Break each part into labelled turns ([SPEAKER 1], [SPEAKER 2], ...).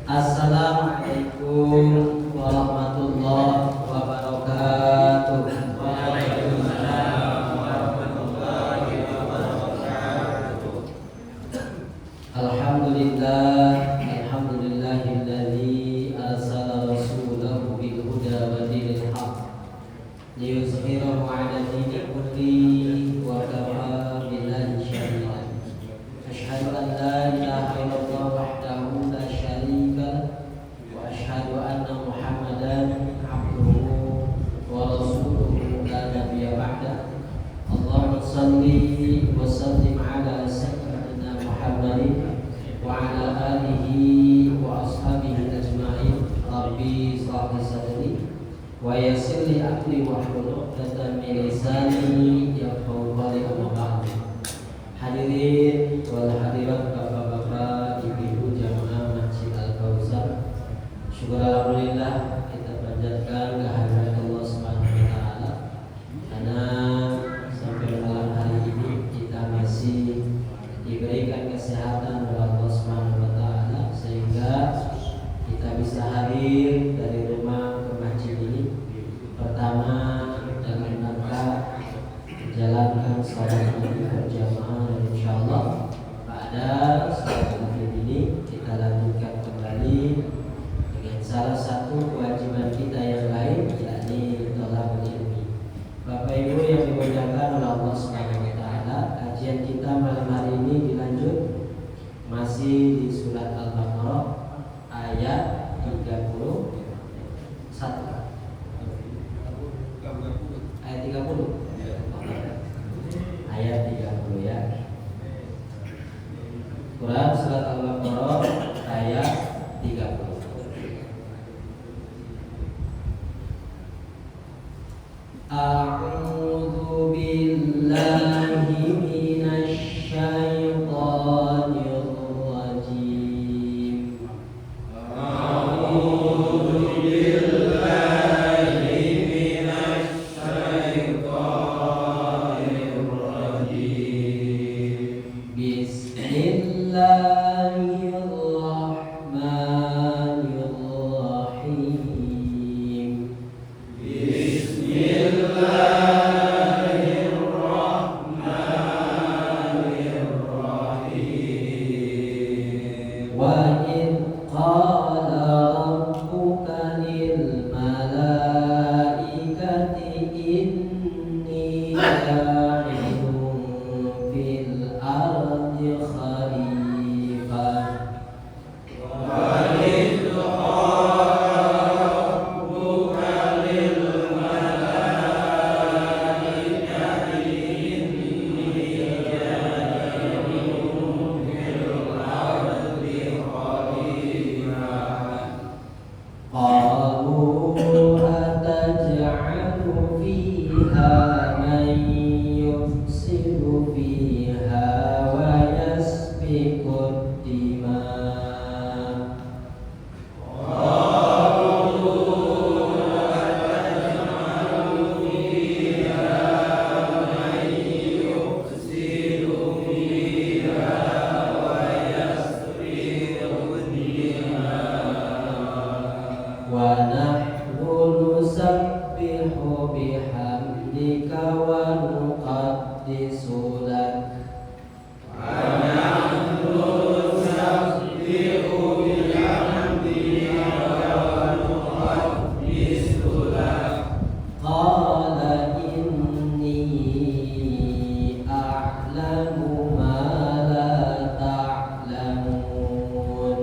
[SPEAKER 1] Assalamualaikum warahmatullahi wabarakatuh.
[SPEAKER 2] Waalaikumsalam warahmatullahi wabarakatuh.
[SPEAKER 1] Alhamdulillahilladzi arsala rasulahu bil huda wa dinil haqq liyuzhirahu 'ala dini kulli wa kafa billahi shahidan. Asyhadu an la ilaha illallah wahdahu la syarika lahu wa asyhadu anna Muhammadan abduhu wa rasuluhu la nabiyya ba'da. Allahumma shalli wa sallim ala sayyidina Muhammadin wa ala alihi wa ashabihi ajma'in. Rabbi shrah li sadri wa yassir li amri wahlul 'uqdatam min lisani yafqahu qawli. Amma ba'd. Hadirin wal hadirat, bapak-bapak, ibu-ibu jamaah Masjid Al-Kautsar, syukur alhamdulillah kita panjatkan kehadirat Allah Subhanahu wa taala karena sampai malam hari ini kita masih diberikan kesehatan oleh Allah Subhanahu wa taala sehingga kita bisa hadir dari rumah ke masjid ini. Pertama dengan rangka menjalankan salat berjamaah, dan insyaallah pada salat ini kita lanjutkan kembali dengan salah satu kewajiban kita yang lain, yakni thalabul ilmi. Bapak Ibu yang dimuliakan oleh Allah Subhanahu wa taala, kajian kita malam hari ini dilanjut masih di surat Al-Baqarah ayat 31. Ayat 30. Ayat 30 ya. Quran surat Al-Baqarah ayat 30. A'udzu billahi minasy syaithanir rajim. A'udzu billahi minasy syaithanir rajim. Bismillahirrahmanirrahim. Wa in qala rabbuka lil malaikati inni ja'ilun fil ardi khalifah. Qalu ataj'alu fiha man yufsidu fiha wa yasfiku dima'. Wa nahnu nusabbihu bihamdika wa nuqaddisu lak. Qala inni a'lamu ma la ta'lamun.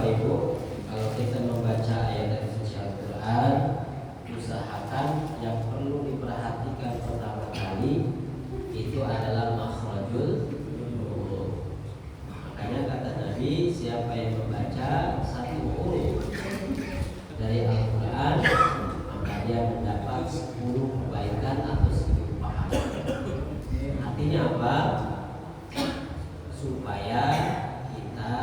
[SPEAKER 1] Bapak Ibu, kalau kita membaca ayat dari suci Al-Quran, usahakan yang perlu diperhatikan pertama kali itu adalah makhrajul huruf. Makanya kata Nabi, siapa yang membaca satu huruf dari Al-Quran, maka dia mendapat 10 kebaikan atau 10 pahala. Artinya apa? Supaya kita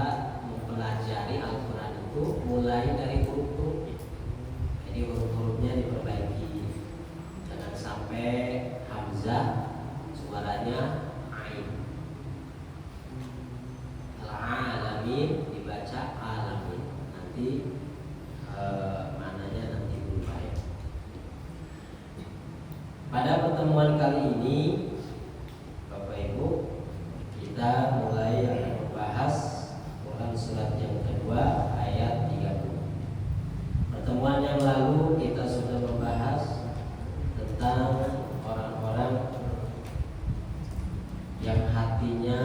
[SPEAKER 1] mempelajari Al-Quran itu mulai dari huruf-hurufnya. Jadi huruf-hurufnya diperbaiki. Jangan sampai hamzah suaranya ain. Al-alamin dibaca alamin. Nanti maknanya nanti berubah ya. Pada pertemuan kali ini Bapak Ibu, kita mulai akan membahas Quran surat yang kedua ayat 30. Pertemuan yang lalu kita sudah membahas tentang orang-orang yang hatinya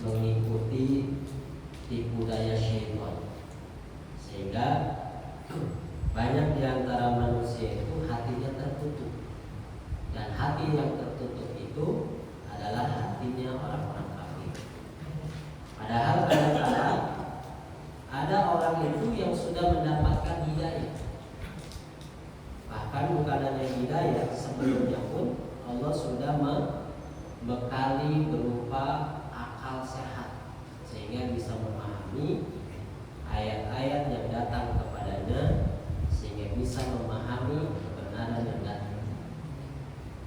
[SPEAKER 1] mengikuti tipu daya syaitan, sehingga banyak di antara manusia itu hatinya tertutup. Dan hati yang tertutup itu adalah hatinya orang-orang kafir. Padahal kadang-kadang ada orang itu yang sudah mendapatkan hidayah. Bahkan bukan hanya hidayah, sebelumnya pun Allah sudah membekali berupa akal sehat, sehingga bisa memahami ayat-ayat yang datang kepadanya, sehingga bisa memahami kebenaran yang datang.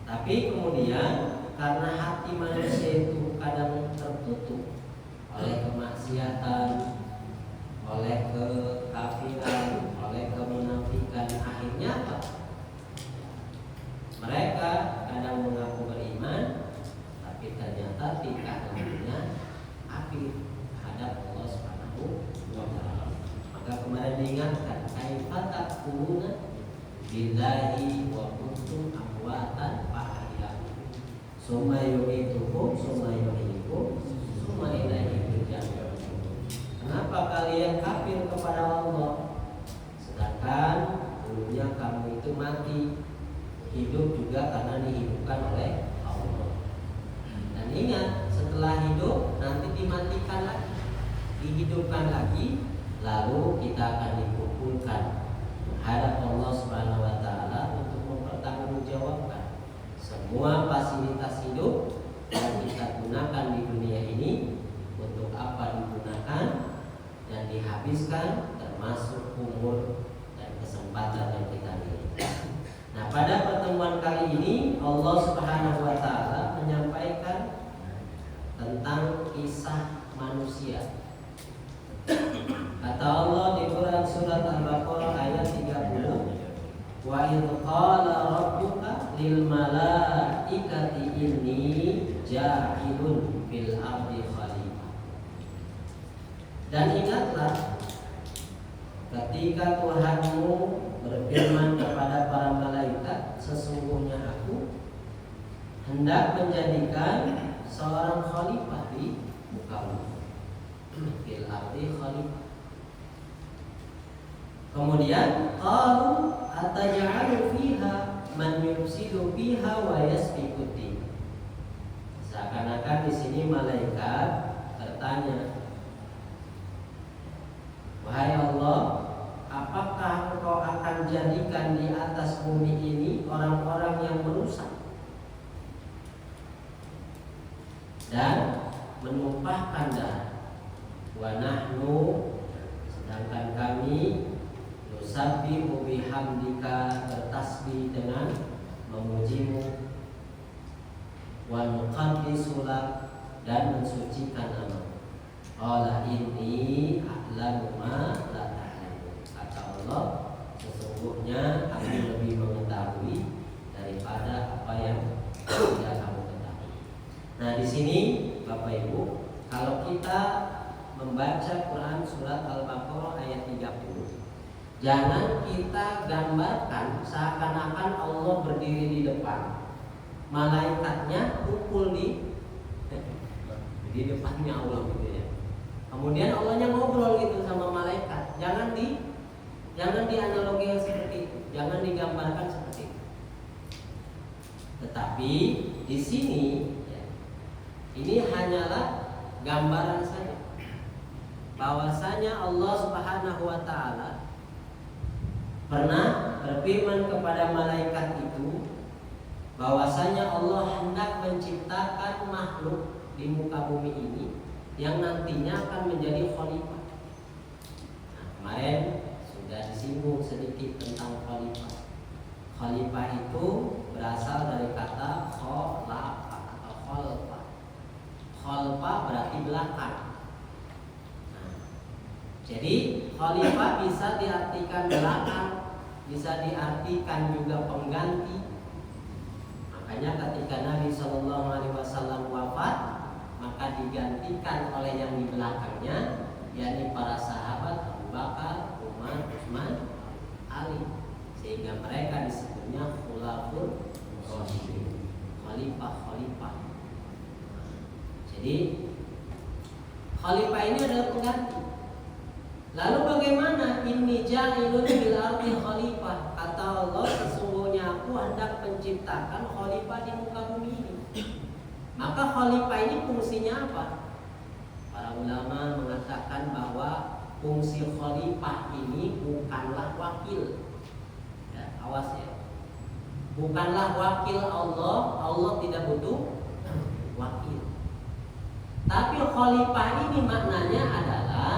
[SPEAKER 1] Tapi kemudian karena hati manusia itu kadang tertutup oleh kemaksiatan, oleh kekafiran, oleh kemunafikan, akhirnya apa? Mereka kadang mengaku beriman, tapi ternyata tingkah lakunya kafir terhadap Allah Subhanahu wa Ta'ala. Maka kemarin diingatkan, kaifa takfuruna billahi wa kuntum amwatan fa'ahyakum summa yumitukum summa yuhyikum summa ilaihi turja'un. Kenapa kalian kafir kepada Allah, sedangkan dulunya kamu itu mati, hidup juga karena dihidupkan oleh Allah. Dan ingat, setelah hidup nanti dimatikan lagi, dihidupkan lagi, lalu kita akan dikumpulkan menghadap Allah Subhanahu wa Ta'ala untuk mempertanggungjawabkan semua fasilitas hidup yang kita gunakan di dunia ini, untuk apa digunakan dan dihabiskan, termasuk umur dan kesempatan yang kita miliki. Nah, pada pertemuan kali ini Allah Subhanahu wa Ta'ala menyampaikan tentang kisah manusia. Kata Allah di Quran surat Al-Baqarah ayat 30, wa idh qala rabbuka lil malaikati inni ja'ilun fil ardi khalifah. Dan ingatlah ketika Tuhanmu berfirman kepada para malaikat, sesungguhnya aku hendak menjadikan seorang khalifah di muka bumi, fil ardi khalifah. Kemudian qalu ataj'alu fiha man yufsidu fiha wa yasfiku din. Seakan-akan di sini malaikat bertanya, wahai Allah, apakah Engkau akan jadikan di atas bumi ini orang-orang yang merusak dan menumpahkan darah? Wa nahnu, sedangkan kami, nusabbihu bihamdika, bertasbih dengan memujimu, wa nuqaddisu lak, dan mensucikan nama. Qala inni a'lamu ma la ta'lamun. Kata Allah, sesungguhnya aku lebih mengetahui daripada apa yang tidak kamu ketahui. Nah, di sini Bapak Ibu, kalau kita membaca Quran surat Al-Baqarah ayat 30, jangan kita gambarkan seakan-akan Allah berdiri di depan, malaikatnya kumpul di depannya Allah gitu ya. Kemudian Allahnya ngobrol gitu sama malaikat. Jangan dianalogikan seperti itu, jangan digambarkan seperti itu. Tetapi di sini ya, ini hanyalah gambaran saja. Bahwasanya Allah Subhanahu wa taala pernah berfirman kepada malaikat itu bahwasanya Allah hendak menciptakan makhluk di muka bumi ini yang nantinya akan menjadi khalifah. Nah, kemarin sudah disinggung sedikit tentang khalifah. Khalifah itu berasal dari kata khalafa atau khalfa. Khalfa berarti belakang. Nah, jadi khalifah bisa diartikan belakang, bisa diartikan juga pengganti. Makanya ketika Nabi SAW wafat, maka digantikan oleh yang di belakangnya, yakni para sahabat Abu Bakar, Umar, Utsman, Ali, sehingga mereka disebutnya khulafur rasyidin, khalifah. Jadi khalifah ini adalah pengganti. Lalu bagaimana inni ja'ilun bil ardi khalifah? Kata Allah, sesungguhnya aku hendak menciptakan khalifah di muka bumi ini. Maka khalifah ini fungsinya apa? Para ulama mengatakan bahwa fungsi khalifah ini bukanlah wakil. Ya, awas ya. Bukanlah wakil Allah, Allah tidak butuh wakil. Tapi khalifah ini maknanya adalah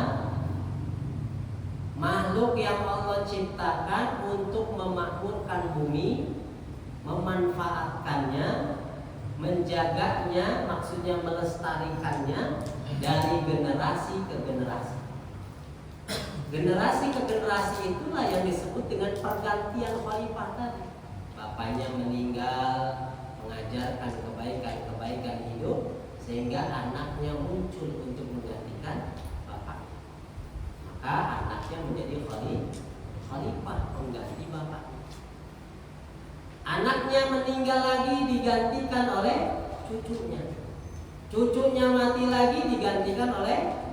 [SPEAKER 1] makhluk yang Allah ciptakan untuk memakmurkan bumi, memanfaatkannya, menjaganya, maksudnya melestarikannya dari generasi ke generasi. Generasi ke generasi itulah yang disebut dengan pergantian khalifah tadi. Bapaknya meninggal, mengajarkan kebaikan hidup, sehingga anaknya muncul untuk menggantikan bapak. Maka anaknya menjadi khalifah, pengganti bapak. Anaknya meninggal lagi digantikan oleh cucunya. Cucunya mati lagi digantikan oleh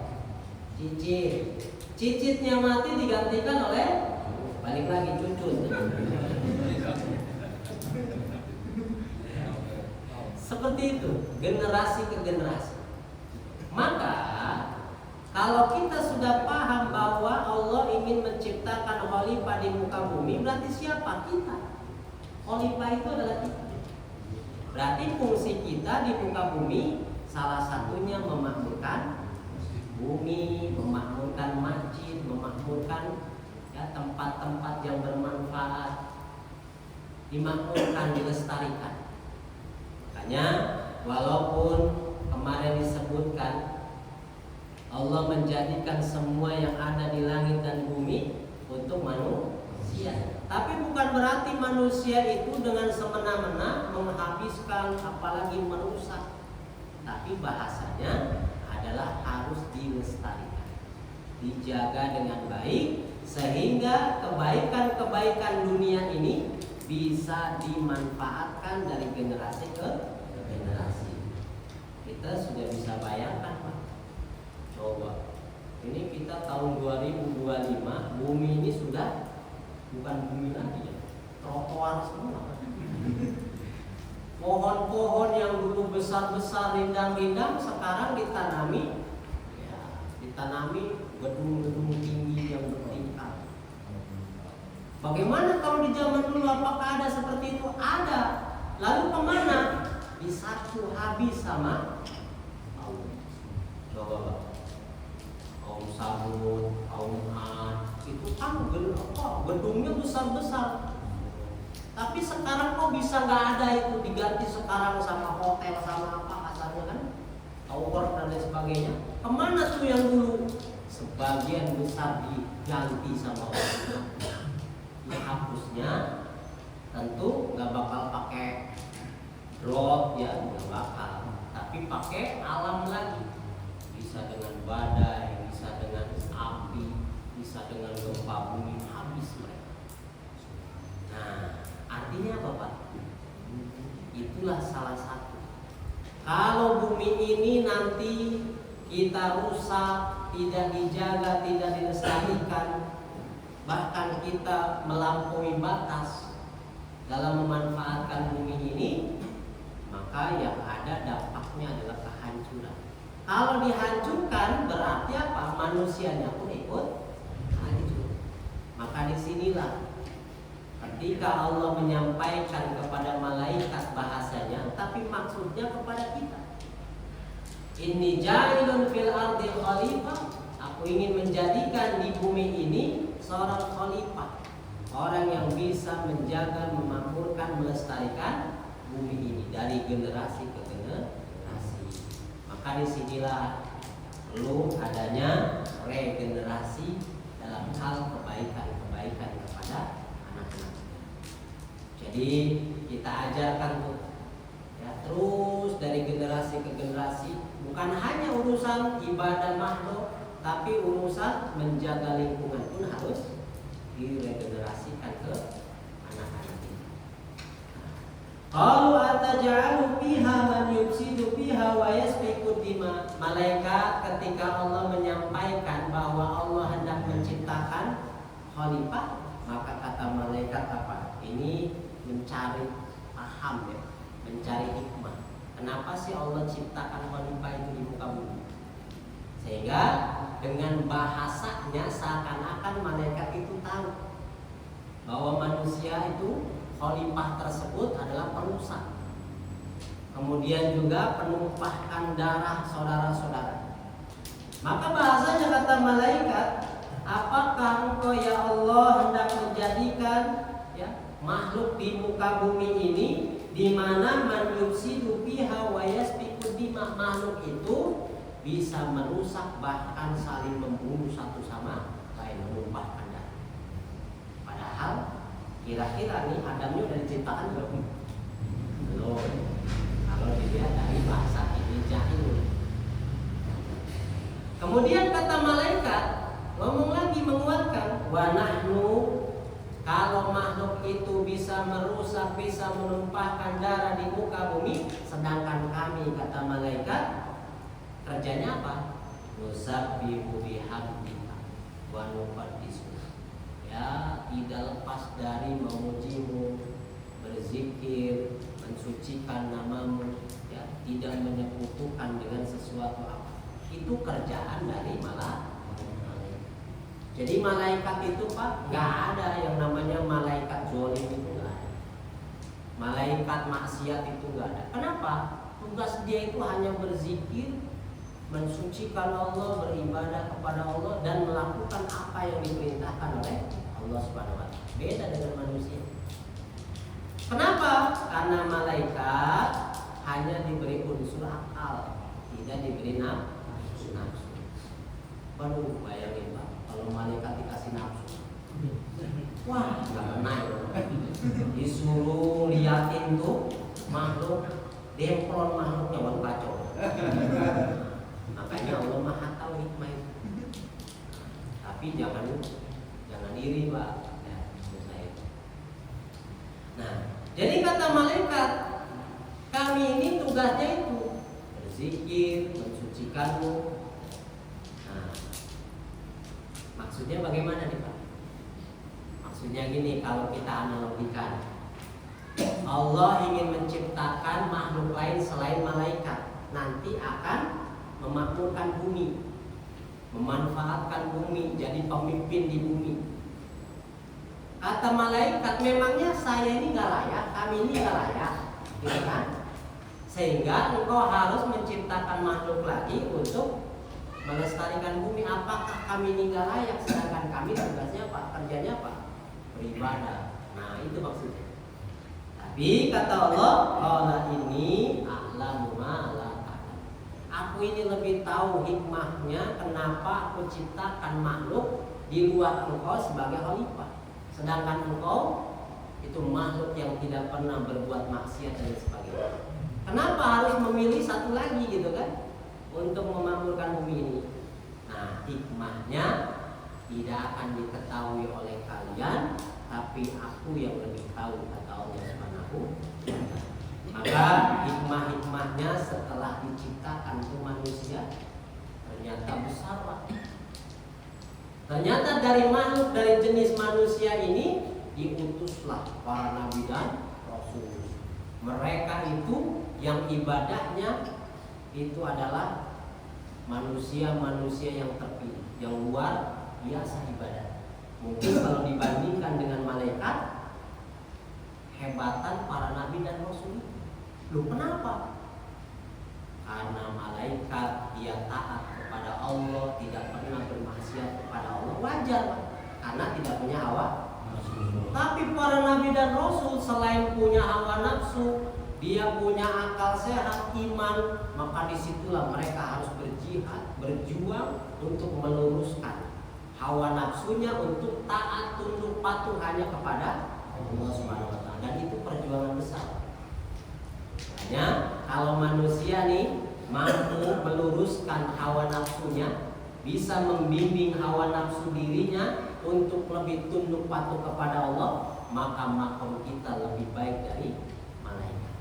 [SPEAKER 1] cicit. Cicitnya mati digantikan oleh balik lagi cucu. Seperti itu, generasi ke generasi. Maka kalau kita sudah paham bahwa Allah ingin menciptakan khalifah di muka bumi, berarti siapa? Kita. Khalifah itu adalah kita. Berarti fungsi kita di muka bumi salah satunya memakmurkan bumi, memakmurkan masjid, memakmurkan ya, tempat-tempat yang bermanfaat, dimakmurkan, dilestarikan. Makanya walaupun kemarin disebutkan Allah menjadikan semua yang ada di langit dan bumi untuk manusia, tapi bukan berarti manusia itu dengan semena-mena menghabiskan apalagi merusak. Tapi bahasanya adalah harus dilestarikan, dijaga dengan baik, sehingga kebaikan-kebaikan dunia ini bisa dimanfaatkan dari generasi ke generasi. Kita sudah bisa bayangkan, Pak. Coba, ini kita tahun 2025, bumi ini sudah bukan bumi lagi ya, trotoar semua. Pohon-pohon yang dulu besar-besar, rindang-rindang, sekarang ditanami gedung-gedung tinggi yang bertingkat. Bagaimana kalau di zaman dulu, apakah ada seperti itu? Ada. Lalu kemana? Disacu habis sama Allah. Coba Pak, kaum Samud, kaum Ad, itu kan gedungnya besar-besar. Tapi sekarang kok bisa nggak ada itu, diganti sekarang sama hotel, sama apa kasarnya kan, tower dan lain sebagainya. Kemana tuh yang dulu? Sebagian besar diganti sama orang. Yang hapusnya tentu nggak bakal pakai drop ya, nggak bakal. Tapi pakai alam lagi. Bisa dengan badai, bisa dengan api, bisa dengan gempa bumi, habis mereka. Nah, artinya apa Pak? Itulah salah satu. Kalau bumi ini nanti kita rusak, tidak dijaga, tidak dilestarikan, bahkan kita melampaui batas dalam memanfaatkan bumi ini, maka yang ada dampaknya adalah kehancuran. Kalau dihancurkan berarti apa? Manusianya pun ikut hancur. Maka disinilah ketika Allah menyampaikan kepada malaikat bahasanya, tapi maksudnya kepada kita. Inni ja'ilun fil ardi khalifah. Aku ingin menjadikan di bumi ini seorang khalifah, orang yang bisa menjaga, memakmurkan, melestarikan bumi ini dari generasi ke generasi. Maka disinilah perlu adanya regenerasi dalam hal kebaikan-kebaikan kepada anak-anak. Jadi kita ajarkan tuh, ya, terus dari generasi ke generasi, bukan hanya urusan ibadah makhluk, tapi urusan menjaga lingkungan pun harus diregenerasikan ke anak-anak ini. Qalu ataj'alu fiha man yufsidu fiha wa yasfiku dima. Malaikat ketika Allah menyampaikan bahwa Allah hendak menciptakan khalifah, maka kata malaikat apa? Ini mencari paham, ya, mencari hikmah. Kenapa sih Allah ciptakan khalifah itu di muka bumi? Sehingga dengan bahasanya seakan-akan malaikat itu tahu bahwa manusia itu khalifah tersebut adalah perusak, kemudian juga penumpahkan darah saudara-saudara. Maka bahasanya kata malaikat, apakah engkau ya Allah hendak menjadikan, ya, makhluk di muka bumi ini di mana man yufsidu fiha wa yasfiku dima, makhluk itu bisa merusak bahkan saling membunuh satu sama lain, menumpahkan darah. Padahal kira-kira nih Adamnya udah diciptakan belum? Belum. Kalau dilihat dari bahasa ini jahil. Kemudian kata malaikat ngomong lagi, menguatkan, wa nahnu, kalau makhluk itu bisa merusak, bisa menumpahkan darah di muka bumi, sedangkan kami, kata malaikat, kerjanya apa? Nusabbihu bihamdika wa nuqaddisu. Ya, tidak lepas dari memujimu, berzikir, mensucikan namamu, ya, tidak menyekutukan dengan sesuatu apa. Itu kerjaan dari malaikat. Jadi malaikat itu, Pak, nggak ada yang namanya malaikat zolim, itu nggak ada. Malaikat maksiat itu nggak ada. Kenapa? Tugas dia itu hanya berzikir, mensucikan Allah, beribadah kepada Allah, dan melakukan apa yang diperintahkan oleh Allah Subhanahu wa Ta'ala. Beda dengan manusia. Kenapa? Karena malaikat hanya diberi unsur akal, tidak diberi nafsu. Baru bayangin, Pak, kalau malaikat dikasih nafsu, wah, nggak kena. Disuruh liatin tuh makhluk, demplon makhluknya, baru kacau. Makanya Allah Maha tahu hikmah itu. Tapi jangan iri, Pak. Ya, saya. Nah, jadi kata malaikat, kami ini tugasnya itu berzikir, mensucikanmu. Nah, maksudnya bagaimana nih, Pak? Maksudnya gini, kalau kita analogikan, Allah ingin menciptakan makhluk lain selain malaikat, nanti akan memakmurkan bumi, memanfaatkan bumi, jadi pemimpin di bumi. Kata malaikat, memangnya saya ini nggak layak, kami ini nggak layak, gitu kan? Sehingga engkau harus menciptakan makhluk lagi untuk melestarikan bumi. Apakah kami ini nggak layak? Sedangkan kami tugasnya apa? Kerjanya apa? Beribadah. Nah, itu maksudnya. Tapi kata Allah, qala ini a'lamu ma la ta'lam. Aku ini lebih tahu hikmahnya kenapa aku ciptakan makhluk di luar engkau sebagai khalifah. Sedangkan engkau itu makhluk yang tidak pernah berbuat maksiat dan sebagainya. Kenapa harus memilih satu lagi, gitu kan, untuk memakmurkan bumi ini? Nah, hikmahnya tidak akan diketahui oleh kalian, tapi aku yang lebih tahu, kata Allah Subhanahu wa Ta'ala. Maka hikmah-hikmahnya setelah diciptakan itu manusia, Ternyata besar Pak. Ternyata dari makhluk, dari jenis manusia ini diutuslah para nabi dan rasul. Mereka itu yang ibadahnya itu adalah manusia-manusia yang terpilih, yang luar biasa ibadah. Mungkin kalau dibandingkan dengan malaikat, hebatan para nabi dan rasul. Loh kenapa? Karena malaikat dia taat kepada Allah, tidak pernah bermaksiat kepada Allah, wajar karena tidak punya hawa nafsu. Tapi para nabi dan rasul selain punya hawa nafsu, dia punya akal sehat, iman, maka disitulah mereka harus berjihad, berjuang untuk meluruskan hawa nafsunya untuk taat, tunduk, patuh hanya kepada Allah Subhanahu wa taala. Dan itu perjuangan besar. Makanya kalau manusia nih mampu meluruskan hawa nafsunya, bisa membimbing hawa nafsu dirinya untuk lebih tunduk patuh kepada Allah, maka makom kita lebih baik dari malaikat.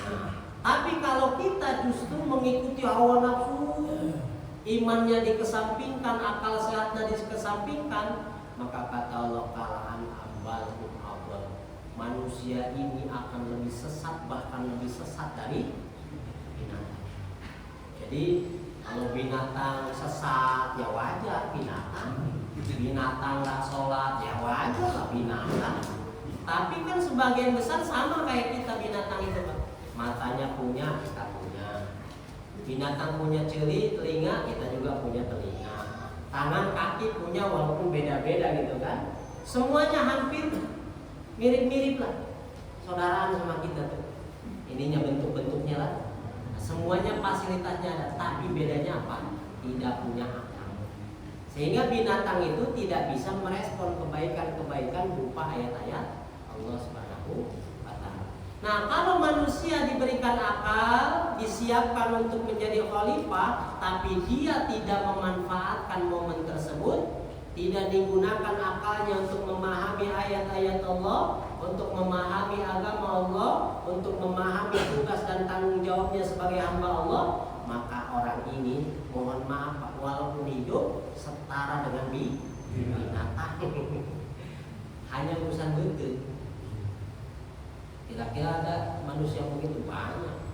[SPEAKER 1] Nah, tapi kalau kita justru mengikuti hawa nafsu, imannya dikesampingkan, akal sehatnya dikesampingkan, maka kata Allah kalaan abal manusia ini akan lebih sesat, bahkan lebih sesat dari binatang. Jadi kalau binatang sesat ya wajar binatang nggak sholat ya wajar lah binatang. Tapi kan sebagian besar sama kayak kita binatang itu Pak. Matanya punya, kita punya. Binatang punya ceri, telinga, kita juga punya telinga. Tangan, kaki punya walaupun beda-beda gitu kan. Semuanya hampir mirip-mirip lah, saudaraan sama kita tuh. Ininya bentuk-bentuknya lah. Semuanya fasilitasnya ada, tapi bedanya apa? Tidak punya akal. Sehingga binatang itu tidak bisa merespon kebaikan-kebaikan berupa ayat-ayat Allah Subhanahu wa taala. Nah, kalau manusia diberikan akal, disiapkan untuk menjadi khalifah, tapi dia tidak memanfaatkan momen tersebut, tidak digunakan akalnya untuk memahami ayat-ayat Allah, untuk memahami agama Allah, untuk memahami tugas dan tanggung jawabnya sebagai hamba Allah, maka orang ini mohon maaf Pak, walaupun hidup setara dengan binatang. Hanya urusan betul. Kira-kira ada manusia begitu banyak.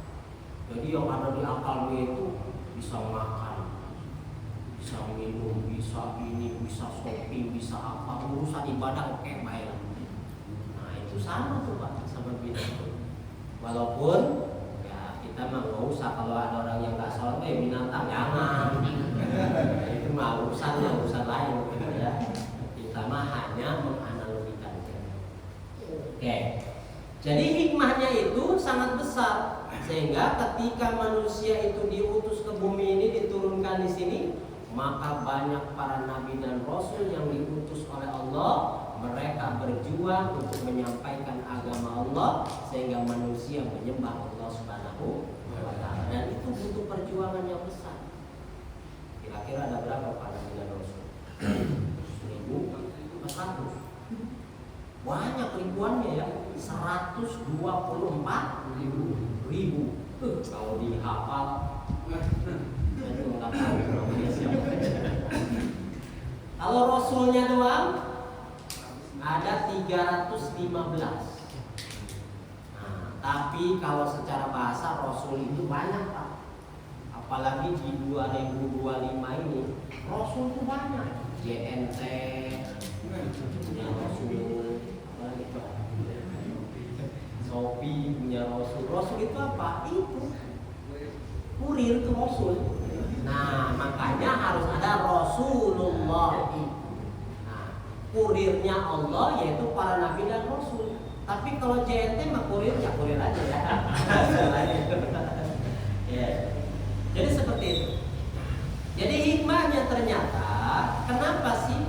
[SPEAKER 1] Jadi yang ada di akalnya itu bisa makan, bisa minum, bisa ini, bisa shopping, bisa apa, urusan ibadah oke baik. Nah itu sama tuh Pak sama binatang. Walaupun ya kita mah nggak usah kalau ada orang yang nggak sholat binatang jangan. Itu mah urusan lain gitu ya. Kita mah hanya menganalogikan. Oke. Jadi hikmahnya itu sangat besar sehingga ketika manusia itu diutus ke bumi ini, diturunkan di sini, maka banyak para nabi dan rasul yang diutus oleh Allah, mereka berjuang untuk menyampaikan agama Allah sehingga manusia menyembah Allah Subhanahu wa taala. Dan itu butuh perjuangan yang besar. Kira-kira ada berapa para nabi dan rasul? 1.000? Banyak ribuannya ya, 124.000. Kalau dihafal kalau rasulnya doang ada 315. Nah, tapi kalau secara bahasa rasul itu banyak Pak. Apalagi di 2025 ini rasul itu banyak. JNT punya rasul, apalagi Pak? Shopee punya rasul. Rasul itu apa? Itu kurir ke rasul. Nah, makanya harus ada Rasulullah. Nah, kurirnya Allah yaitu para nabi dan rasul. Tapi kalau JNT mah kurir ya kurir aja ya. Ya. Jadi seperti itu. Jadi hikmahnya ternyata kenapa sih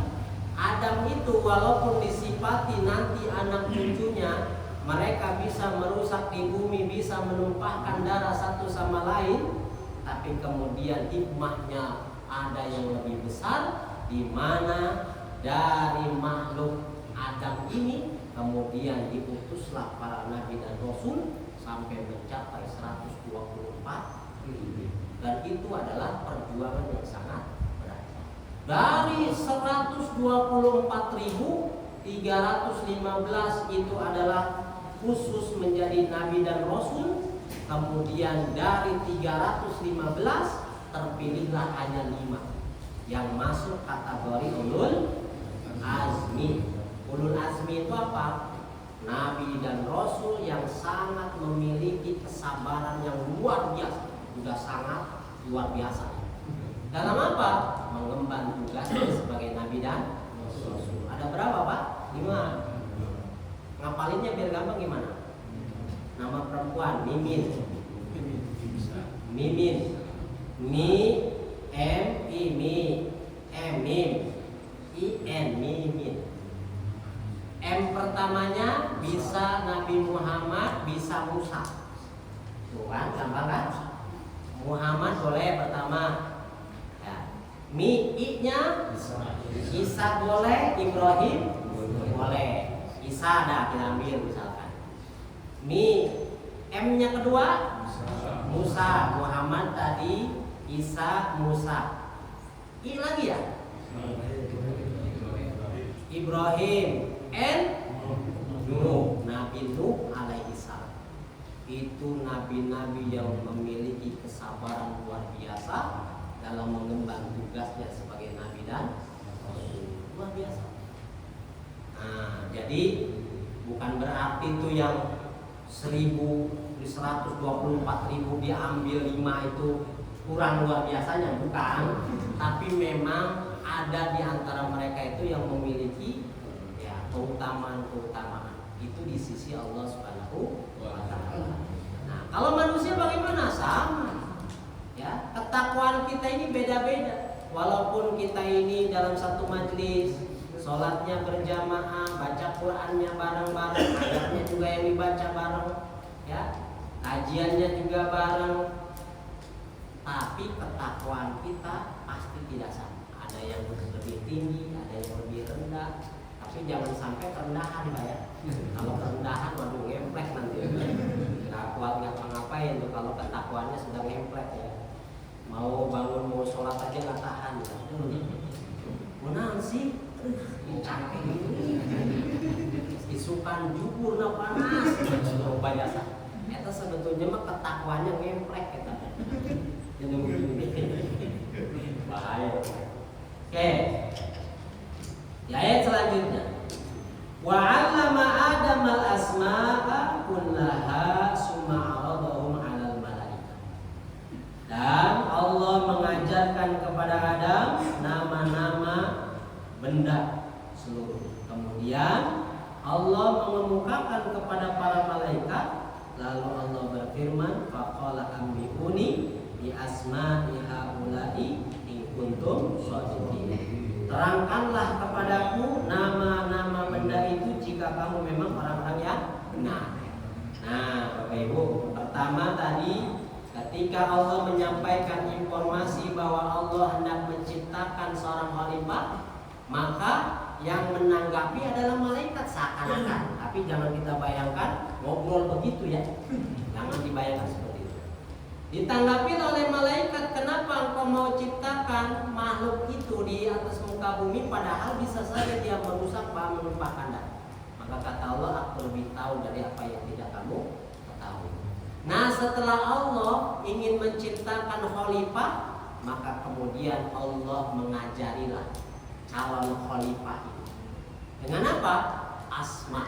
[SPEAKER 1] Adam itu walaupun disifati nanti anak cucunya mereka bisa merusak di bumi, bisa menumpahkan darah satu sama lain, tapi kemudian hikmahnya ada yang lebih besar, di mana dari makhluk Adam ini kemudian diutuslah para nabi dan rasul sampai mencapai 124.000. Dan itu adalah perjuangan yang sangat berat. Dari 124.315 itu adalah khusus menjadi nabi dan rasul. Kemudian dari 315 terpilihlah hanya 5 yang masuk kategori ulul azmi. Ulul azmi itu apa? Nabi dan rasul yang sangat memiliki kesabaran yang luar biasa. Sudah sangat luar biasa. Dalam apa? Mengemban tugasnya sebagai nabi dan rasul. Ada berapa, Pak? 5. Ngapalinnya biar gampang gimana? Nama perempuan Mimin. Mimin. Mi M I Mi M Mim I N Mimin. M pertamanya bisa Nabi Muhammad, bisa Musa. Tuh kan, gampang kan? Muhammad boleh pertama. Ya. Mi I-nya Isa boleh, Ibrahim boleh. Isa ada kita ambil misalkan. Mi M-nya kedua Musa, Muhammad tadi, Isa, Musa. I lagi ya? Ibrahim, N Nuh, Nabi Nuh alaihi salam. Itu nabi-nabi yang memiliki kesabaran luar biasa dalam mengemban tugasnya sebagai nabi dan rasul. Luar biasa. Nah, jadi bukan berarti itu yang 124.000 diambil 5 itu kurang luar biasanya, bukan. Tapi memang ada di antara mereka itu yang memiliki ya keutamaan-keutamaan itu di sisi Allah Subhanahu wa taala. Nah, kalau manusia bagaimana? Sama. Ya, ketakwaan kita ini beda-beda. Walaupun kita ini dalam satu majelis, sholatnya berjamaah, baca Qur'annya bareng-bareng, ayatnya juga yang dibaca bareng, ya, kajiannya juga bareng, tapi ketakwaan kita pasti tidak sama. Ada yang lebih tinggi, ada yang lebih rendah, tapi jangan sampai kerendahan, Pak ya. Kalau kerendahan, waduh ngemplek nanti. Nggak kuat ngapa-ngapain tuh kalau ketakwaannya sudah ngemplek ya. Mau bangun, mau sholat aja nggak tahan. Mana sih? Capek isukan jubur na panas banyak sah. Eta sebetulnya mah ketakwanya ngemplek kita. Jadi bahaya. Oke. Di ayat selanjutnya. Wa 'allama Adam al-asma'a kullaha summa 'aradahum 'alal malaikah. Dan Allah mengajarkan kepada Adam nama-nama benda seluruh. Kemudian Allah mengemukakan kepada para malaikat, lalu Allah berfirman, faqala ambiuni bi asma'i haula'i in kuntum shadiqin. Terangkanlah kepadaku nama-nama benda itu jika kamu memang orang-orang yang benar. Nah, Bapak Ibu, pertama tadi ketika Allah menyampaikan informasi bahwa Allah hendak menciptakan seorang khalifah, maka yang menanggapi adalah malaikat seakan-akan. Tapi jangan kita bayangkan ngobrol begitu ya. Jangan dibayangkan seperti itu. Ditanggapi oleh malaikat, kenapa engkau mau ciptakan makhluk itu di atas muka bumi, padahal bisa saja dia merusak bahan menumpahkan darah. Maka kata Allah, aku lebih tahu dari apa yang tidak kamu ketahui. Nah, setelah Allah ingin menciptakan khalifah, maka kemudian Allah mengajarilah calon khalifah itu dengan apa? Asma,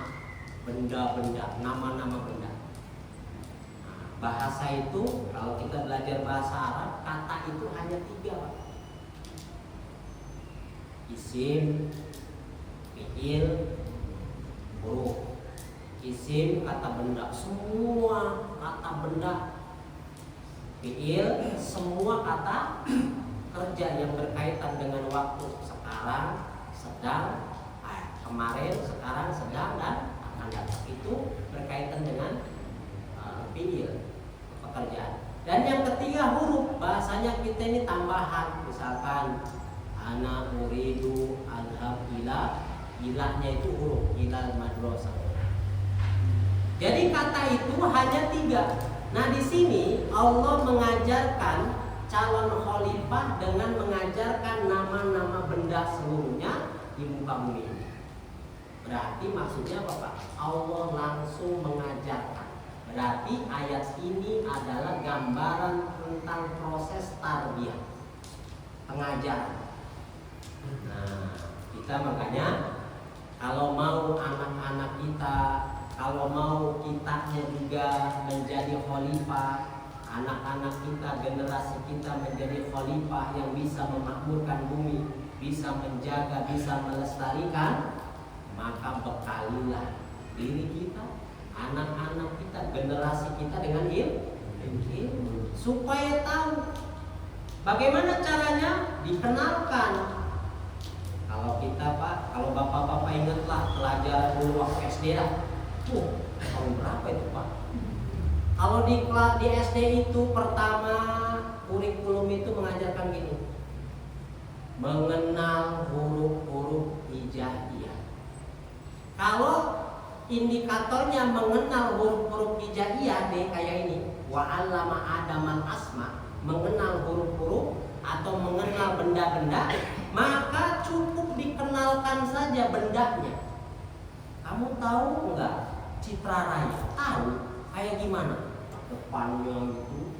[SPEAKER 1] benda-benda, nama-nama benda. Nah, bahasa itu kalau kita belajar bahasa Arab, kata itu hanya 3. Isim, fi'il, huruf. Isim kata benda, semua kata benda. Fi'il semua kata kerja yang berkaitan dengan waktu. Sekarang, sedang, kemarin, sekarang, sedang, dan akan datang. Itu berkaitan dengan fi'il, pekerjaan. Dan yang ketiga huruf, bahasanya kita ini tambahan. Misalkan ana uridu adhab ila, ilahnya itu huruf, ilal madrasah. Jadi kata itu hanya 3. Nah, di sini Allah mengajarkan
[SPEAKER 3] calon khalifah dengan mengajarkan nama-nama benda seluruhnya di muka bumi ini. Berarti maksudnya apa Pak? Allah langsung mengajarkan. Berarti ayat ini adalah gambaran tentang proses tarbiyah, pengajaran. Nah, kita makanya kalau mau anak-anak kita, kalau mau kitanya juga menjadi khalifah, anak-anak kita, generasi kita menjadi khalifah yang bisa memakmurkan bumi, bisa menjaga, bisa melestarikan, maka bekalilah diri kita, anak-anak kita, generasi kita dengan ilmu, supaya tahu bagaimana caranya dikenalkan. Kalau kita Pak, kalau bapak-bapak ingatlah pelajaran dulu waktu SD lah. Tahun berapa itu Pak? Kalau di SD itu pertama kurikulum itu mengajarkan gini, mengenal huruf-huruf hijaiyah. Kalau indikatornya mengenal huruf-huruf hijaiyah deh kayak ini, wa 'allama Adamal asma, mengenal huruf-huruf atau mengenal benda-benda, maka cukup dikenalkan saja bendanya. Kamu tahu enggak Citra Raya? Tahu kayak gimana? Depannya itu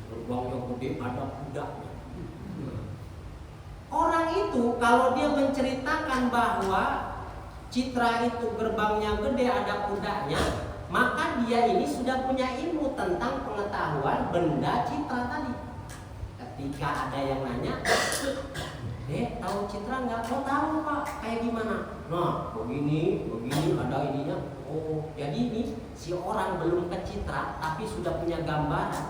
[SPEAKER 3] gerbangnya gede, ada kudanya. Orang itu kalau dia menceritakan bahwa Citra itu gerbangnya gede, ada kudanya, maka dia ini sudah punya ilmu tentang pengetahuan benda Citra tadi. Ketika ada yang nanya, Dek, tahu Citra nggak? Oh tahu Pak, kayak gimana? Nah, begini ada ininya. Oh, jadi ini si orang belum ke Citra, tapi sudah punya gambaran.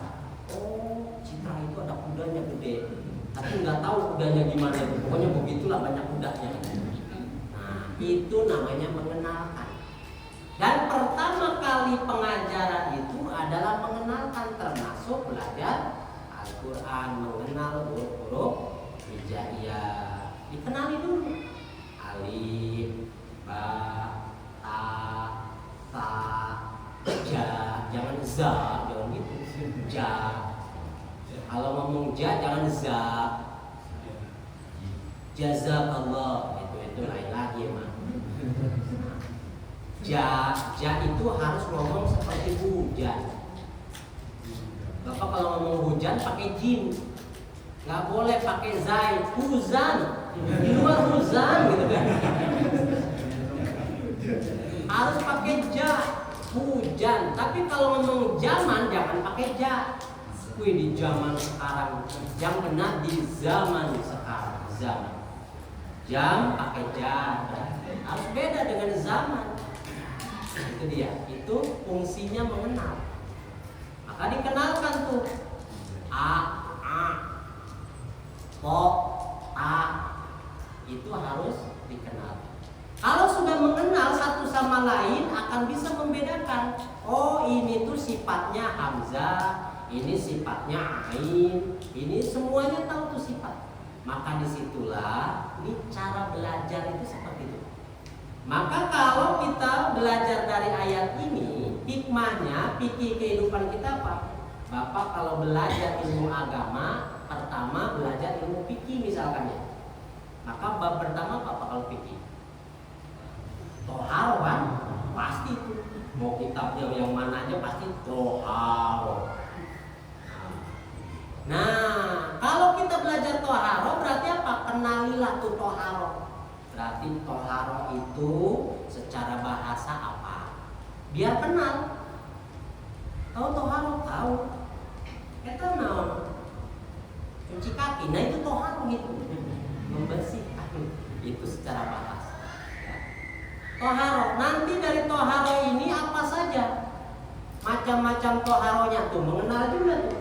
[SPEAKER 3] Oh, Citra itu ada kudanya gede, tapi nggak tahu kudanya gimana. Pokoknya begitulah banyak kudanya. Nah, itu namanya mengenalkan. Dan pertama kali pengajaran itu adalah mengenalkan, termasuk belajar Al-Quran, mengenal huruf-huruf hijaiyah. Dikenali dulu. Alif, ba, ta, sa, ja. Jangan za, jangan gitu. Ja. Kalau ngomong ja, jangan za. Jazakallah, itu lain lagi emang. Ja itu harus ngomong seperti hujan. Bapak kalau ngomong hujan pakai jim, nggak boleh pakai zai. Huzan, di luar huzan gitu kan. Harus pakai ja, hujan. Tapi kalau ngomong zaman jangan pakai ja. Wih, di zaman sekarang, yang benar di zaman sekarang. Jam pakai ja, harus beda dengan zaman. Itu dia, itu fungsinya mengenal. Maka dikenalkan tuh a, po, ta, itu harus dikenal. Kalau sudah mengenal satu sama lain akan bisa membedakan. Oh, ini tuh sifatnya hamzah, ini sifatnya ain, ini semuanya tahu tuh sifat. Maka disitulah ini cara belajar itu seperti itu. Maka kalau kita belajar dari ayat ini, hikmahnya, fikih kehidupan kita apa? Bapak kalau belajar ilmu agama, pertama belajar ilmu fikih misalkan ya. Maka bab pertama apa kalau fikih? Toharo kan? Pasti itu. Mau kitabnya yang mana aja pasti toharo. Nah, kalau kita belajar toharo berarti apa? Kenalilah tuh toharo. Berarti toharo itu secara bahasa apa? Biar kenal. Tahu toharo? Tahu. Kita mau cuci kaki, nah itu toharo gitu. Membersihkan. Itu secara bahasa. Toharo. Nanti dari toharo ini apa saja? Macam-macam toharonya tuh. Mengenal juga tuh.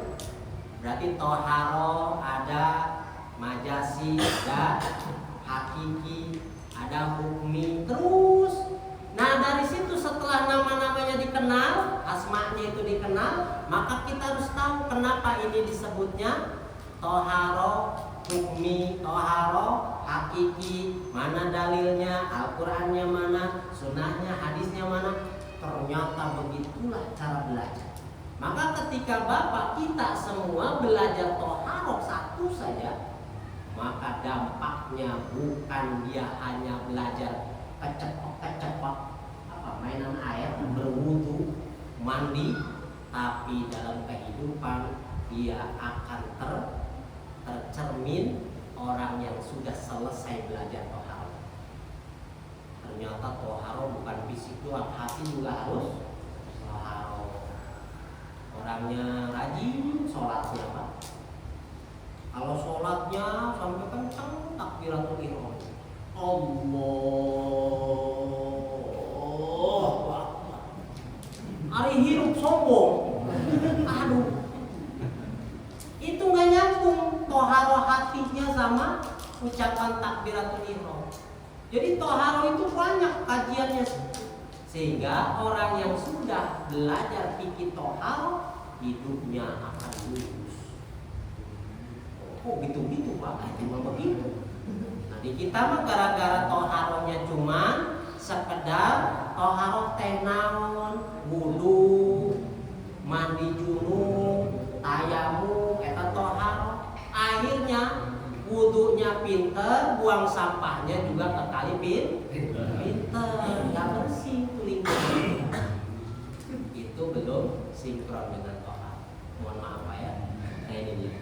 [SPEAKER 3] Berarti toharo ada majasi, ada hakiki, ada hukmi, terus. Nah dari situ setelah nama-namanya dikenal, asma'nya itu dikenal, maka kita harus tahu kenapa ini disebutnya toharo hukmi, toharo hakiki, mana dalilnya, Al-Qurannya mana, sunnahnya, hadisnya mana. Ternyata begitulah cara belajar. Maka ketika Bapak kita semua belajar toharoh satu saja, maka dampaknya bukan dia hanya belajar kecepak mainan air, berwudu, mandi, tapi dalam kehidupan dia akan tercermin orang yang sudah selesai belajar toharoh. Ternyata toharoh bukan fisik doang, hati juga harus toharoh. Orangnya rajin sholatnya Pak. Kalau sholatnya sampai kencang takbiratul ihram, Allah Akbar. Ari hirup sombong. Aduh. Itu nggak nyambung toharoh hatinya sama ucapan takbiratul ihram. Jadi toharoh itu banyak kajiannya, sehingga orang yang sudah belajar fikih toharoh hidupnya akan lurus. Oh gitu-gitu Pak, cuma begitu. Nah di kita mah gara-gara toharohnya cuman sekedar toharoh teh naon, wudu, mandi junub, tayamum, eta toharoh. Akhirnya wudunya pinter, buang sampahnya juga kekali pinter, nggak bersih kulitnya. Itu belum sinkron dengan toharoh. Mohon maaf Pak ya. Nah ini dia.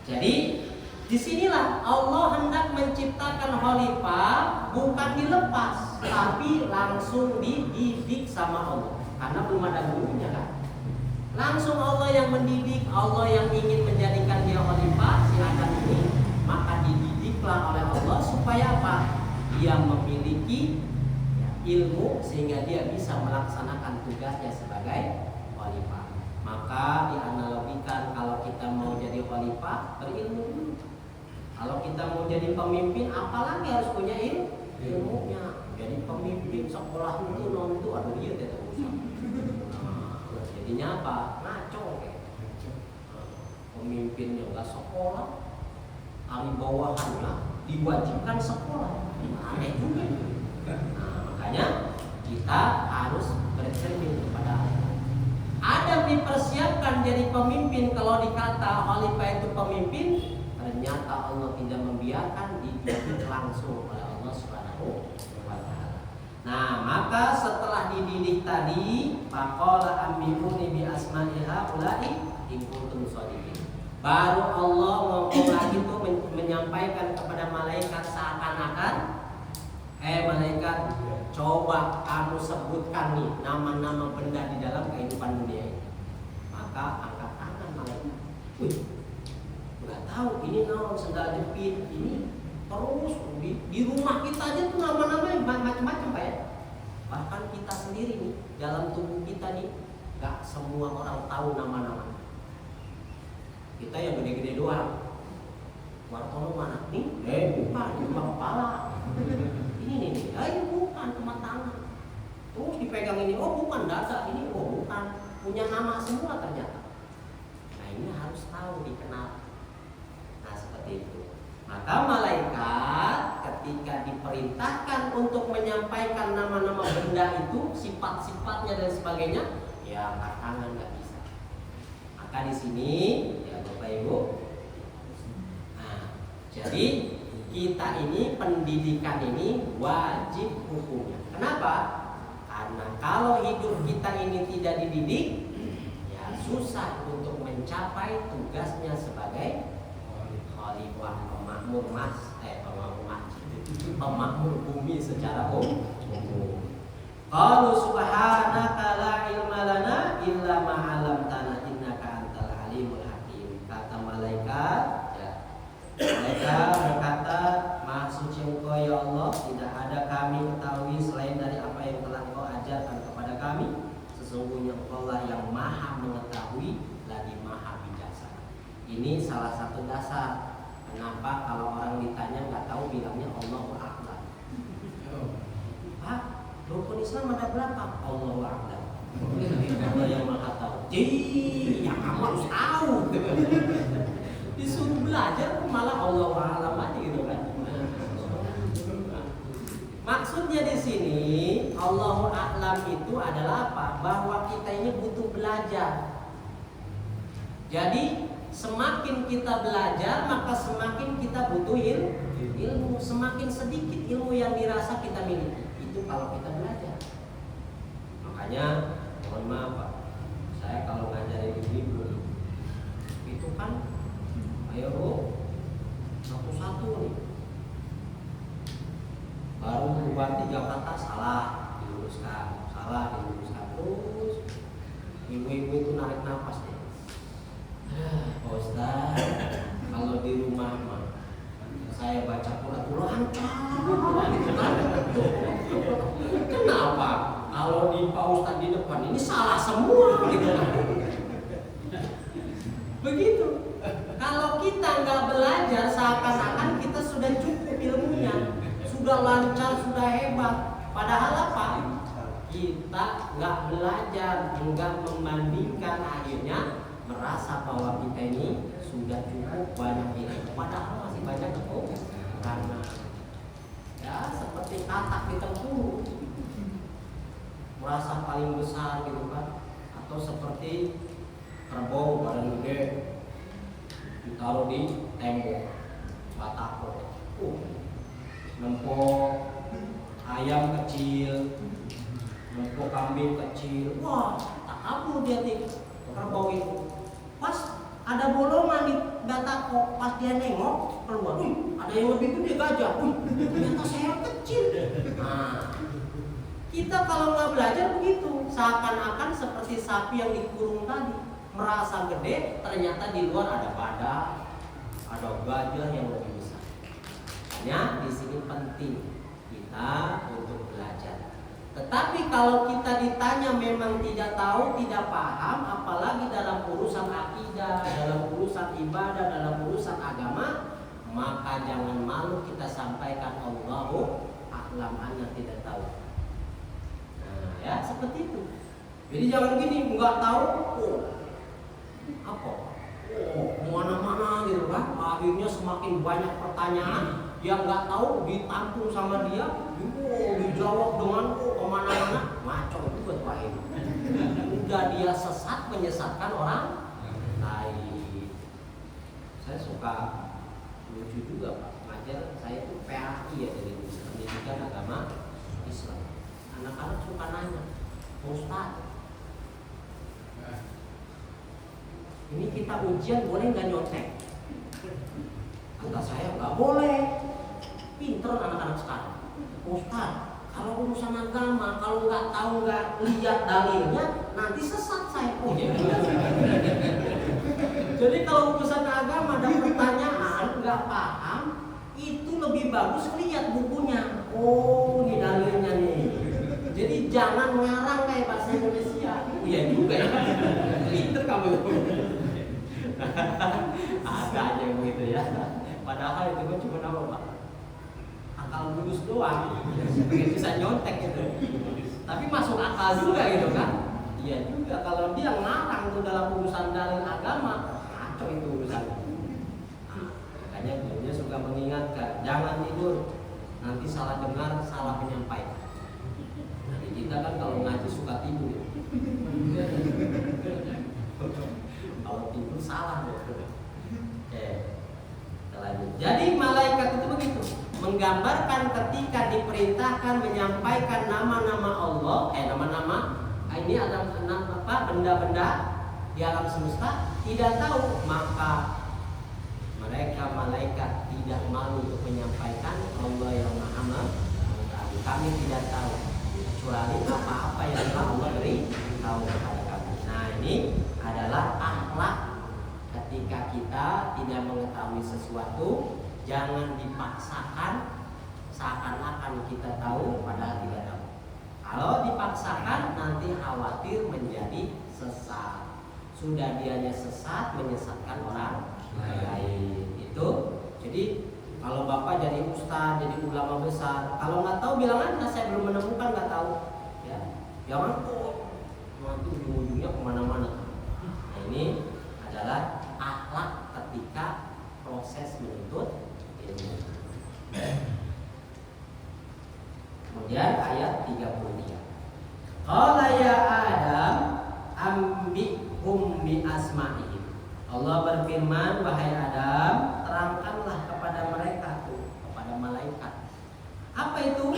[SPEAKER 3] Jadi disinilah Allah hendak menciptakan khalifah bukan dilepas, tapi langsung dididik sama Allah. Karena belum ada gurunya kan. Langsung Allah yang mendidik, Allah yang ingin menjadikan dia khalifah si Adam ini, maka dididiklah oleh Allah supaya apa? Dia memiliki ilmu sehingga dia bisa melaksanakan tugasnya sebagai khalifah. Maka dianalogikan kalau kita mau jadi khalifah berilmu dulu. Kalau kita mau jadi pemimpin, apalagi harus punya ilmunya. Jadi pemimpin sekolah itu nonton, aduh dia tidak usah. Jadinya apa? Ngaco kayak. Pemimpinnya nggak sekolah, ahli bawahannya diwajibkan sekolah. Aneh juga. Nah, makanya kita harus bercermin kepada Allah. Adam dipersiapkan jadi pemimpin. Kalau dikata khalifah itu pemimpin, ternyata Allah tidak membiarkan dididik langsung oleh Allah Subhanahu wa taala. Nah, maka setelah dididik tadi, faqala ambihuni bi asma'iha ulai in kuntum shadiqin. Baru Allah ngomong lagi itu menyampaikan kepada malaikat seakan-akan, malaikat, coba kamu sebutkan nih nama-nama benda di dalam kehidupan dunia ini. Maka angkat tangan malaikat. Wih, nggak tahu ini naon sendal jepit ini terus di rumah kita aja tuh nama-nama yang macam-macam Pak ya. Bahkan kita sendiri nih dalam tubuh kita nih nggak semua orang tahu nama-nama. Kita yang gede-gede doang. Wartono mana nih? Bukan, cuma kepala. Ini nih, ini bukan cuma tangan. Terus dipegang ini, oh bukan dada ini, oh bukan, punya nama semua ternyata. Nah ini harus tahu dikenal. Nah seperti itu. Maka malaikat ketika diperintahkan untuk menyampaikan nama-nama benda itu, sifat-sifatnya dan sebagainya, ya angkat tangan nggak bisa. Maka di sini, ya Bapak Ibu. Nah, jadi kita ini pendidikan ini wajib hukumnya. Kenapa? Karena kalau hidup kita ini tidak dididik, ya susah untuk mencapai tugasnya sebagai khalifah, pemakmur bumi secara umum. Qalu subhanaka la ilma lana illa ma 'allamtana innaka antal alimul hakim. Kata malaikat, ya. Malaikat berkata, Maha suci Engkau ya Allah, tidak ada kami ketahui selain dari apa yang telah Engkau ajarkan kepada kami. Sesungguhnya Engkau lah yang Maha mengetahui lagi Maha bijaksana. Ini salah satu dasar kenapa kalau orang ditanya nggak tahu bilangnya Allahu a'lam. Pak, rukun Islam ada berapa? Allahu a'lam. Allah yang Maha tahu. Jadi yang kamu harus tahu. Disuruh belajar malah Allahu a'lam aja gitu kan. Maksudnya di sini Allahu a'lam itu adalah apa? Bahwa kita ini butuh belajar. Jadi semakin kita belajar maka semakin kita butuh ilmu. Semakin sedikit ilmu yang dirasa kita miliki, itu kalau kita belajar. Makanya mohon maaf Pak, saya kalau ngajarin ibu-ibu itu kan ayo Bu, satu-satu nih, baru berubah 3 kata salah diluruskan, terus ibu-ibu itu narik nafas nih. Pak Ustaz, kalau di rumah mah saya baca Quran lancar gitu kan. Kenapa? Kalau di Pak Ustaz di depan ini salah semua gitu kan. Begitu. Kalau kita nggak belajar seakan-akan kita sudah cukup ilmunya, sudah lancar, sudah hebat. Padahal apa? Kita nggak belajar, nggak membandingkan, akhirnya merasa bahwa kita ini sudah cukup banyak ilmu, padahal masih banyak karena ya seperti katak di tempurung, merasa paling besar gitu kan, atau seperti kerbau badan gede ditaruh di tembok batako, nempok ayam kecil, nempok kambing kecil, wah tak kabur dia nih kerbau itu. Pas ada bolongan di batako, pas dia nengok keluar, ada yang lebih gede gajah, ternyata saya kecil. Nah, kita kalau nggak belajar begitu, seakan-akan seperti sapi yang dikurung tadi, merasa gede, ternyata di luar ada badak, ada gajah yang lebih besar. Makanya di sini penting kita untuk belajar. Tetapi kalau kita ditanya memang tidak tahu, tidak paham, apalagi dalam urusan akidah, dalam urusan ibadah, dalam urusan agama, maka jangan malu kita sampaikan Allahu a'lam, ana tidak tahu. Nah, ya seperti itu. Jadi jangan gini, nggak tahu, mana-mana gitu kan. Akhirnya semakin banyak pertanyaan yang nggak tahu ditampung sama dia, dijawab dengan kemana-mana, ngaco itu betul ini. Udah dia sesat menyesatkan orang lain. Saya suka lucu juga Pak, ngajar saya itu PAI ya, dari pendidikan agama Islam. Anak-anak suka nanya, Ustaz, ini kita ujian boleh nggak nyontek? Kata saya nggak boleh. Pinter anak-anak sekarang. Ustaz, kalau urusan agama, kalau nggak tahu, nggak lihat dalilnya, nanti sesat saya. Jadi kalau urusan agama ada pertanyaan nggak paham, itu lebih bagus lihat bukunya. Oh, ini dalilnya nih. Jadi jangan ngarang kayak bahasa Indonesia. Iya juga ya. Pinter kamu. Ada aja yang begitu ya. Padahal itu kan cuma apa Pak? Akal lurus doang, bisa nyontek gitu. Tapi masuk akal juga gitu kan? Iya juga, kalau dia ngarang tuh dalam urusan dalil agama, ngaco itu urusan. Makanya gurunya suka mengingatkan, jangan tidur, nanti salah dengar, salah menyampaikan. Jadi kita kan kalau ngaji suka tidur. Kalau tidur salah loh. Lanjut. Jadi malaikat itu begitu, menggambarkan ketika diperintahkan menyampaikan nama-nama Allah, nama-nama ini ada apa benda-benda di alam semesta tidak tahu, maka mereka malaikat tidak malu untuk menyampaikan Allah yang Maha Mengetahui. Kami tidak tahu kecuali apa-apa yang Allah beri tahu kepada kami. Nah ini adalah akhlak. Ketika kita tidak mengetahui sesuatu, jangan dipaksakan seakan-akan kita tahu padahal tidak tahu. Kalau dipaksakan nanti khawatir menjadi sesat. Sudah dianya sesat menyesatkan orang lain. Itu. Jadi kalau Bapak jadi ustaz, jadi ulama besar, kalau nggak tahu bilang aja saya belum menemukan, nggak tahu. Ya, jangan nanti ujung-ujungnya kemana-mana. Nah ini adalah akhlak ketika proses menuntut ilmu. Kemudian ayat 33. Qala ya Adam ambihum bi asma'ihim. Allah berfirman, wahai Adam, terangkanlah kepada mereka tuh, kepada malaikat. Apa itu?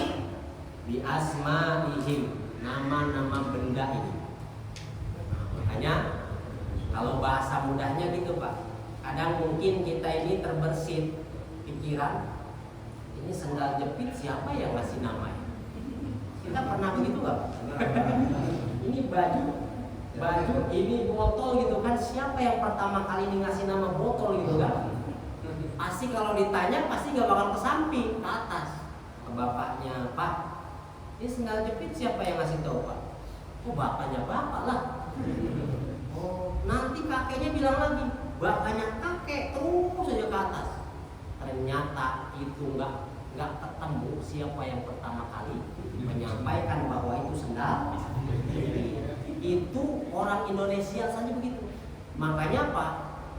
[SPEAKER 3] Bi asma'ihim, nama-nama benda ini. Makanya kalau bahasa mudahnya gitu Pak, kadang mungkin kita ini terbersit pikiran, ini sendal jepit siapa yang ngasih namanya? Kita pernah begitu nggak? Ini baju, ini botol gitu kan, siapa yang pertama kali ini ngasih nama botol gitu kan? Pasti kalau ditanya pasti nggak bakal ke samping, ke atas, ke bapaknya. Pak, ini sendal jepit siapa yang ngasih tahu Pak? Oh bapaknya bapak lah. Oh nanti kakeknya bilang lagi, bapaknya kakek, terus saja ke atas. Ternyata itu nggak ketemu siapa yang pertama kali menyampaikan bahwa itu sendal. Itu orang Indonesia saja begitu. Makanya Pak,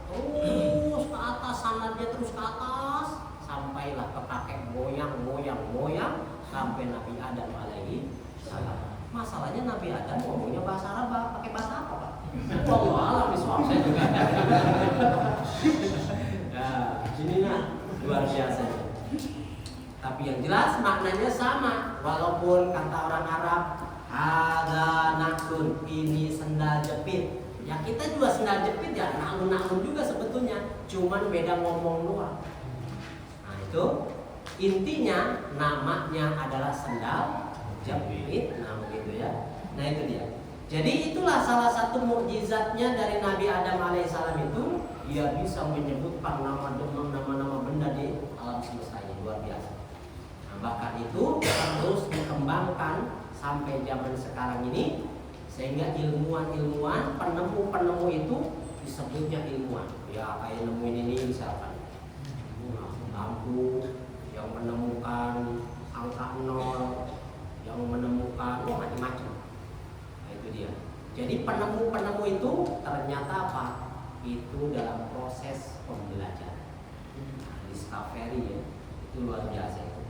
[SPEAKER 3] terus ke atas, sanadnya terus ke atas, sampailah ke kakek moyang sampai Nabi Adam alaihi salam. Masalahnya Nabi Adam ngomongnya bahasa Arab, pakai bahasa apa Pak? Wallahu a'lam bishawab, saya juga. Nah, inilah luar biasa. Tapi yang jelas maknanya sama, walaupun kata orang Arab ada naklun, ini sendal jepit. Ya kita juga sendal jepit ya, naklun juga sebetulnya, cuman beda ngomong doang. Nah itu intinya namanya adalah sendal jepit, nah begitu ya. Nah itu dia. Jadi itulah salah satu mukjizatnya dari Nabi Adam alaihissalam itu, dia bisa menyebutkan nama-nama benda di alam semesta ini, luar biasa. Nah, bahkan itu terus dikembangkan sampai zaman sekarang ini, sehingga ilmuwan-ilmuwan, penemu-penemu itu disebutnya ilmuwan. Ya kayak nemuin ini misalkan lampu, yang menemukan angka 0, yang menemukan macam-macam. Nah, itu dia. Jadi penemu-penemu itu ternyata apa? Itu dalam proses pembelajaran. Nah, discovery ya, itu luar biasa itu.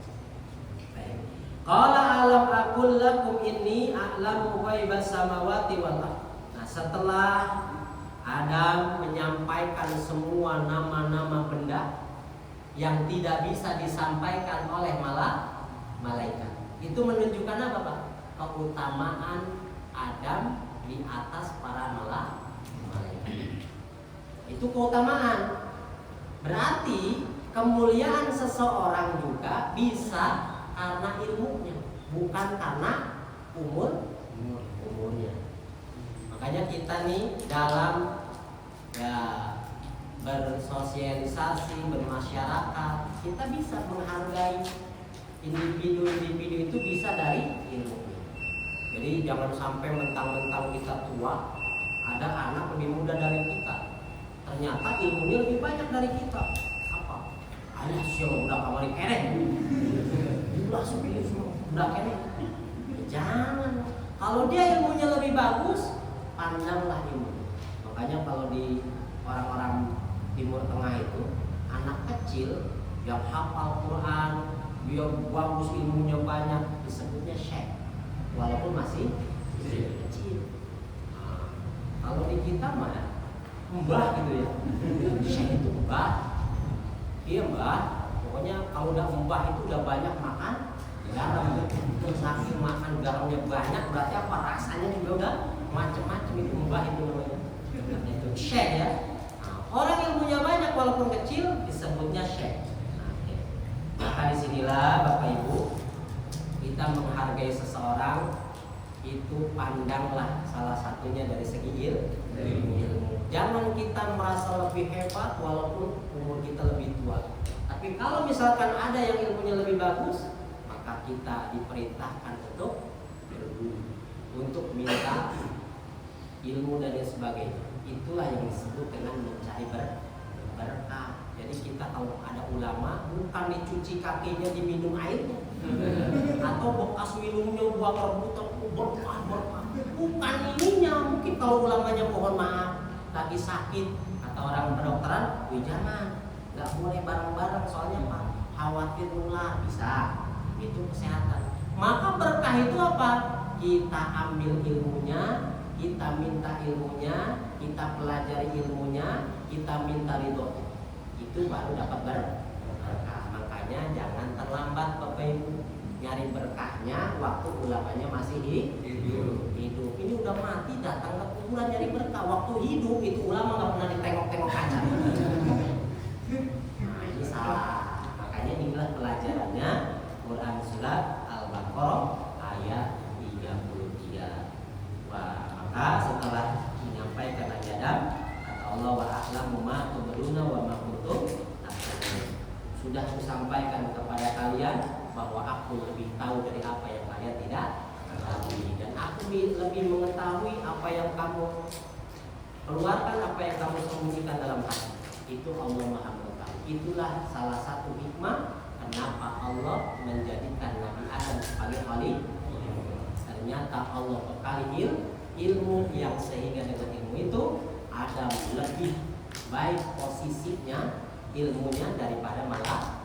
[SPEAKER 3] Qala alam aqul lakum inni a'lamu ghaibas samawati wal ardh. Nah, setelah Adam menyampaikan semua nama-nama benda yang tidak bisa disampaikan oleh malaikat. Itu menunjukkan apa, Pak? Keutamaan Adam di atas para malaikat. Itu keutamaan. Berarti kemuliaan seseorang juga bisa karena ilmunya, bukan karena umurnya. Makanya kita nih dalam ya bersosialisasi, bermasyarakat, kita bisa menghargai individu-individu itu bisa dari ilmunya. Jadi jangan sampai mentang-mentang kita tua, ada anak lebih muda dari kita, ternyata ilmunya lebih banyak dari kita. Apa? Ada siapa udah kamari kereh, udah supir udah kereh. Jangan. Kalau dia ilmunya lebih bagus, pandanglah ilmu. Makanya kalau di orang-orang Timur Tengah itu, anak kecil yang hafal Quran, dia bagus, ilmunya banyak, disebutnya syekh, walaupun masih kecil. Nah, kalau di kita mah mbah gitu ya, syekh itu mbah. Iya mbah, pokoknya kalau udah mbah itu udah banyak makan garam. Saking makan garamnya banyak, berarti apa, rasanya juga udah macam-macam. Itu mbah itu namanya. Itu syekh ya. Orang ilmunya banyak walaupun kecil disebutnya syekh. Maka disinilah Bapak Ibu, kita menghargai seseorang itu pandanglah salah satunya dari segi ilmu. Jangan kita merasa lebih hebat walaupun umur kita lebih tua. Tapi kalau misalkan ada yang ilmunya lebih bagus, maka kita diperintahkan untuk berguru, untuk minta ilmu dan lain sebagainya. Itulah yang disebut dengan mencari berkah. Jadi kita kalau ada ulama, bukan dicuci kakinya, diminum airnya, atau bekas minumnya buang rebutan berkah. Bukan ininya. Mungkin kalau ulamanya mohon maaf lagi sakit, kata orang kedokteran, jangan, nggak boleh bareng-bareng, soalnya Pak khawatir nular, bisa. Itu kesehatan. Maka berkah itu apa? Kita ambil ilmunya, kita minta ilmunya, kita pelajari ilmunya, kita minta ridho, itu baru dapat berkah. Makanya jangan terlambat Bapak Ibu. Nyari berkahnya waktu ulamanya masih hidup. Ini udah mati datang ke kuburan nyari berkah. Waktu hidup itu ulama nggak pernah ditengok-tengok kaca. Nah ini salah. Makanya inilah pelajarannya Quran surat Al-Baqarah ayat 33. Wah, maka setelah menyampaikan ajaran kata Allah wa a'lamu ma tubduna wa ma kuntum taktumun. Sudah kusampaikan kepada kalian bahwa aku lebih tahu dari apa yang kalian tidak ketahui, dan aku lebih mengetahui apa yang kamu keluarkan, apa yang kamu sembunyikan dalam hati. Itu Allah Maha mengetahui. Itulah salah satu hikmah kenapa Allah menjadikan Nabi Adam sebagai khalil. Ternyata Allah bekali ilmu yang sehingga dengan ilmu itu Adam lebih baik posisinya ilmunya daripada malaikat.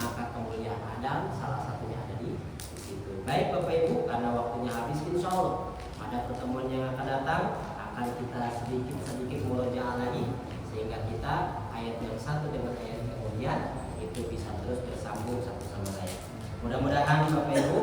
[SPEAKER 3] Maka kemuliaan Adam salah satunya ada di situ. Baik Bapak Ibu, karena waktunya habis, insya Allah pada pertemuan yang akan datang akan kita sedikit murojaah lagi, sehingga kita ayat yang satu dengan ayat yang kemudian itu bisa terus bersambung satu sama lain. Mudah-mudahan Bapak Ibu